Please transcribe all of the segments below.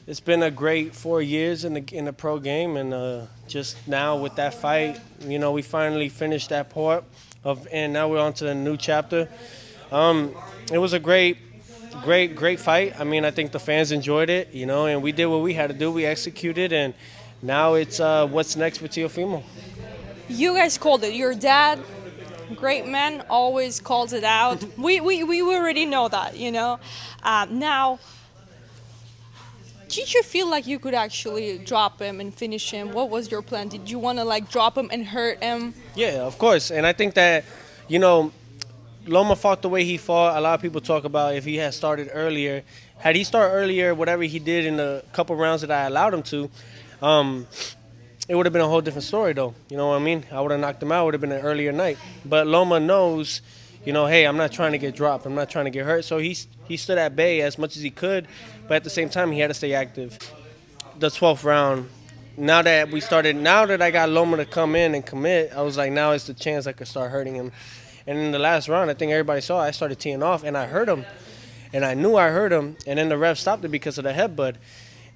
It's been a great 4 years in the pro game, and just now with that fight, we finally finished that part and now we're on to the new chapter. It was a great fight. I mean, I think the fans enjoyed it, and we did what we had to do. We executed, and now it's what's next for Teofimo. You guys called it. Your dad, great man, always calls it out. We already know that, Now, did you feel like you could actually drop him and finish him? What was your plan? Did you want to drop him and hurt him? Yeah, of course. And I think that, Loma fought the way he fought. A lot of people talk about if he had started earlier. Had he started earlier, whatever he did in the couple rounds that I allowed him to, it would have been a whole different story, though. You know what I mean? I would have knocked him out. It would have been an earlier night. But Loma knows, hey, I'm not trying to get dropped. I'm not trying to get hurt. So he stood at bay as much as he could. But at the same time, he had to stay active. The 12th round, now that I got Loma to come in and commit, I was like, now it's the chance I could start hurting him. And in the last round, I think everybody saw I started teeing off, and I hurt him. And I knew I hurt him. And then the ref stopped it because of the headbutt.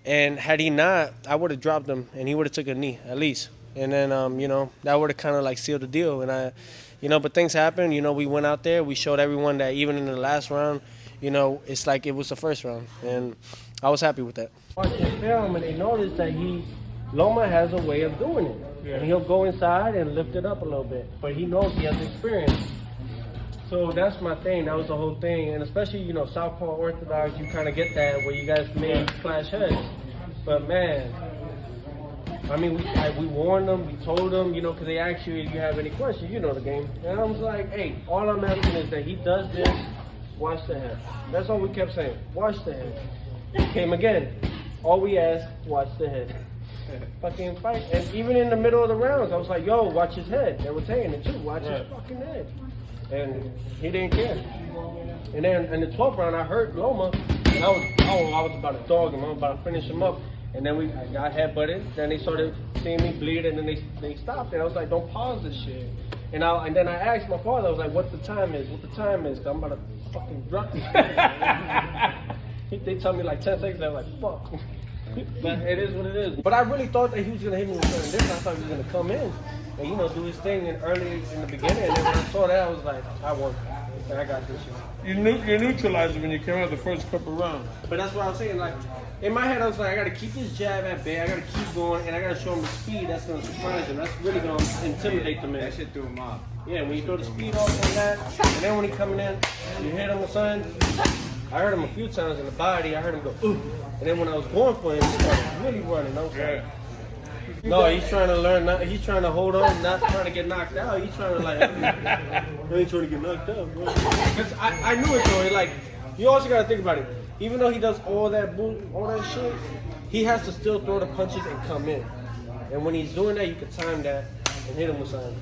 And had he not, I would have dropped him, and he would have took a knee, at least. And then, that would have kind of sealed the deal. And but things happen. We went out there. We showed everyone that even in the last round, it's like it was the first round. And I was happy with that. Watching film, and they noticed that Loma has a way of doing it. Yeah. And he'll go inside and lift it up a little bit. But he knows he has experience. So that's my thing. That was the whole thing. And especially, Southpaw Orthodox, you kind of get that where you guys may clash heads. But, man, I mean, we warned them, we told them, because they asked you if you have any questions, the game. And I was like, hey, all I'm asking is that he does this, watch the head. That's all we kept saying, watch the head. Came again. All we asked, watch the head. Fucking fight. And even in the middle of the rounds, I was like, yo, watch his head. They were saying it too, watch his fucking head. And he didn't care. And then in the 12th round, I hurt Loma. And I was about to dog him. I was about to finish him up. And then I got headbutted. Then they started seeing me bleed, and then they stopped. And I was like, don't pause this shit. And then I asked my father, I was like, what the time is? 'Cause I'm about to fucking drop this shit. They tell me 10 seconds. I was like, fuck. But it is what it is. But I really thought that he was going to hit me with something different. I thought he was going to come in and, do his thing early in the beginning. And then when I saw that, I was like, I won. I got this shit. You neutralized him when you came out the first couple rounds. But that's what I was saying. In my head, I was like, I got to keep this jab at bay. I got to keep going, and I got to show him the speed. That's going to surprise him. That's really going to intimidate the man. That shit threw him off. Yeah, when you throw the speed off on that, and then when he coming in, you hit him with something. I heard him a few times in the body. I heard him go, ooh. And then when I was going for him, he started really running. I was like, no, he's trying to learn. He's trying to hold on, not trying to get knocked out. He's trying to I ain't trying to get knocked out, bro. Because I knew it though. You also got to think about it. Even though he does all that shit, he has to still throw the punches and come in. And when he's doing that, you can time that and hit him with something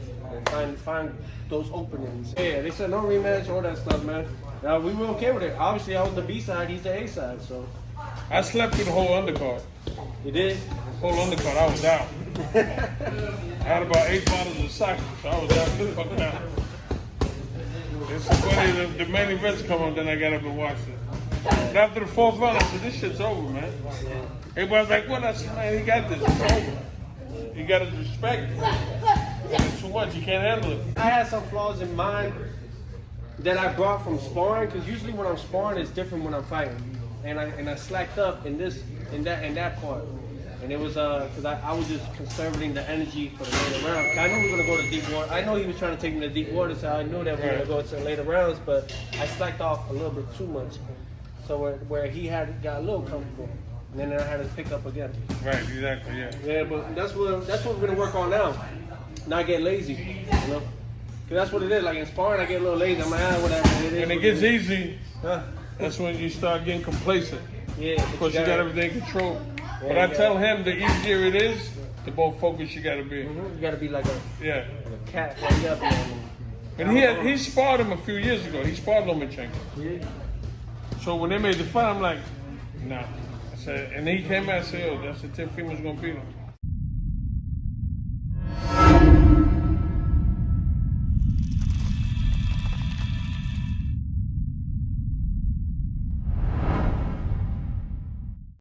and find those openings. Yeah, they said no rematch, all that stuff, man. Now we were okay with it. Obviously, I was the B side, he's the A side, so. I slept through the whole undercard. You did? Whole undercard, I was out. I had about 8 bottles of sake, so I was out. Fucking out. It's funny, the main events come on, then I got up and watched it. But after the 4th round, I said, this shit's over, man. Everybody's like, well, man, he got this. It's over. You got to respect it. It's too much. You can't handle it. I had some flaws in mine that I brought from sparring, because usually when I'm sparring, it's different when I'm fighting. And I slacked up in that part. And it was because I was just conserving the energy for the later rounds. I knew we were going to go to deep water. I know he was trying to take me to deep water, so I knew that we were going to go to the later rounds, but I slacked off a little bit too much. So where he got a little comfortable. And then I had to pick up again. Right, exactly, yeah. Yeah, but that's what we're going to work on now. Not get lazy, Because that's what it is. In sparring, I get a little lazy. I'm like, whatever. It is when it gets easy, that's when you start getting complacent. Yeah. Because you got everything controlled. Yeah, but I tell him the easier it is, the more focused you got to be. Mm-hmm. You got to be like a cat. And he sparred him a few years ago. He sparred Lomachenko. Yeah. So when they made the fight, I'm like, nah. I said, and he came out and said, oh, that's the Teofimo's going to beat him.